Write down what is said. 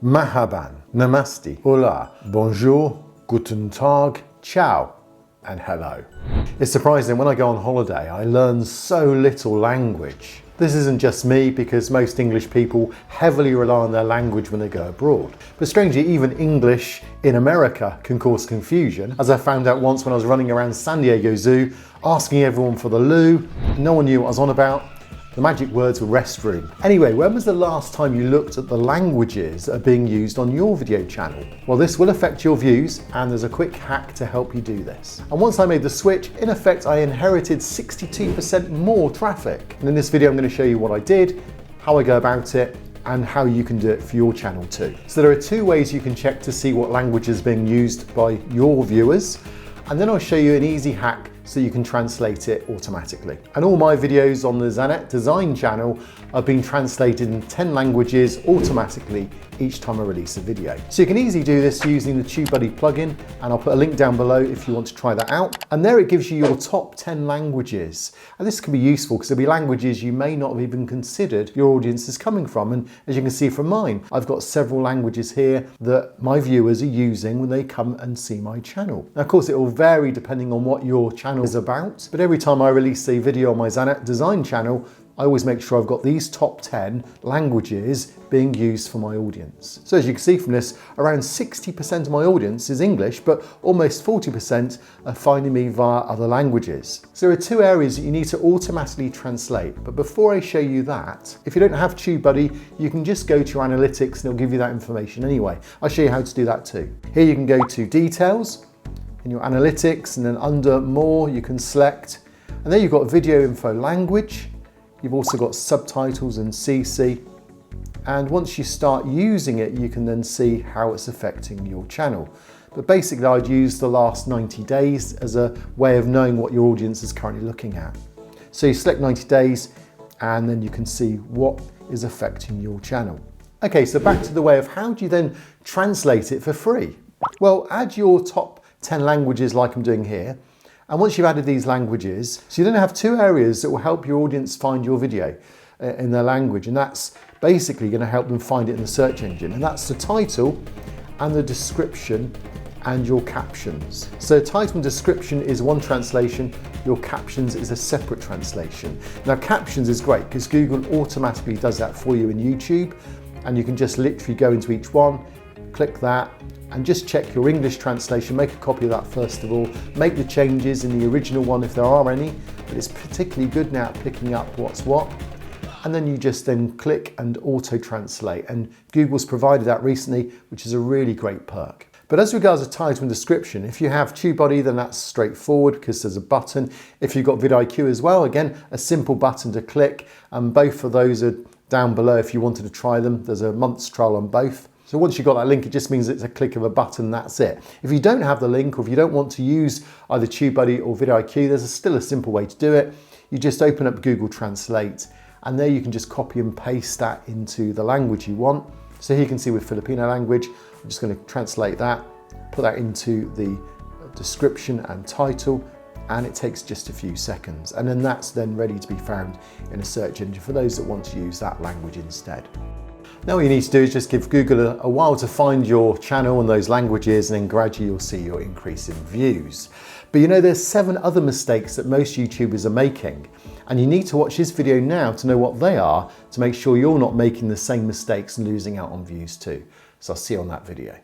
Mahaban, namaste, hola, bonjour, guten tag, ciao, and hello. It's surprising, when I go on holiday, I learn so little language. This isn't just me, because most English people heavily rely on their language when they go abroad. But strangely, even English in America can cause confusion, as I found out once when I was running around San Diego Zoo, asking everyone for the loo. No one knew what I was on about. The magic words were restroom. Anyway, when was the last time you looked at the languages that are being used on your video channel? Well, this will affect your views, and there's a quick hack to help you do this. And once I made the switch, in effect, I inherited 62% more traffic. And in this video, I'm going to show you what I did, how I go about it, and how you can do it for your channel too. So there are two ways you can check to see what language is being used by your viewers. And then I'll show you an easy hack so you can translate it automatically. And all my videos on the Zanet Design channel are being translated in 10 languages automatically each time I release a video. So you can easily do this using the TubeBuddy plugin, and I'll put a link down below if you want to try that out. And there it gives you your top 10 languages. And this can be useful because there'll be languages you may not have even considered your audience is coming from. And as you can see from mine, I've got several languages here that my viewers are using when they come and see my channel. Now, of course, it will vary depending on what your channel is about, but every time I release a video on my Zanet Design channel, I always make sure I've got these top 10 languages being used for my audience. So as you can see from this, around 60% of my audience is English, but almost 40% are finding me via other languages. So there are two areas that you need to automatically translate. But before I show you that, if you don't have TubeBuddy, you can just go to your analytics and it'll give you that information anyway. I'll show you how to do that too. Here you can go to details in your analytics, and then under more you can select, and there you've got video info language. You've also got subtitles and CC, and once you start using it, you can then see how it's affecting your channel. But basically, I'd use the last 90 days as a way of knowing what your audience is currently looking at. So you select 90 days, and then you can see what is affecting your channel. Okay, so back to the way of how do you then translate it for free? Well, add your top 10 languages like I'm doing here. And once you've added these languages, so you then have two areas that will help your audience find your video in their language. And that's basically going to help them find it in the search engine. And that's the title and the description and your captions. So title and description is one translation. Your captions is a separate translation. Now captions is great because Google automatically does that for you in YouTube. And you can just literally go into each one, click that, and just check your English translation, make a copy of that first of all, make the changes in the original one if there are any, but it's particularly good now at picking up what's what. And then you just then click and auto-translate, and Google's provided that recently, which is a really great perk. But as regards to title and description, if you have TubeBuddy, then that's straightforward because there's a button. If you've got vidIQ as well, again, a simple button to click, and both of those are down below if you wanted to try them. There's a month's trial on both. So once you've got that link, it just means it's a click of a button, that's it. If you don't have the link, or if you don't want to use either TubeBuddy or vidIQ, there's still a simple way to do it. You just open up Google Translate, and there you can just copy and paste that into the language you want. So here you can see with Filipino language, I'm just going to translate that, put that into the description and title, and it takes just a few seconds. And then that's then ready to be found in a search engine for those that want to use that language instead. Now what you need to do is just give Google a while to find your channel and those languages, and then gradually you'll see your increase in views. But you know, there's 7 other mistakes that most YouTubers are making, and you need to watch this video now to know what they are, to make sure you're not making the same mistakes and losing out on views too. So I'll see you on that video.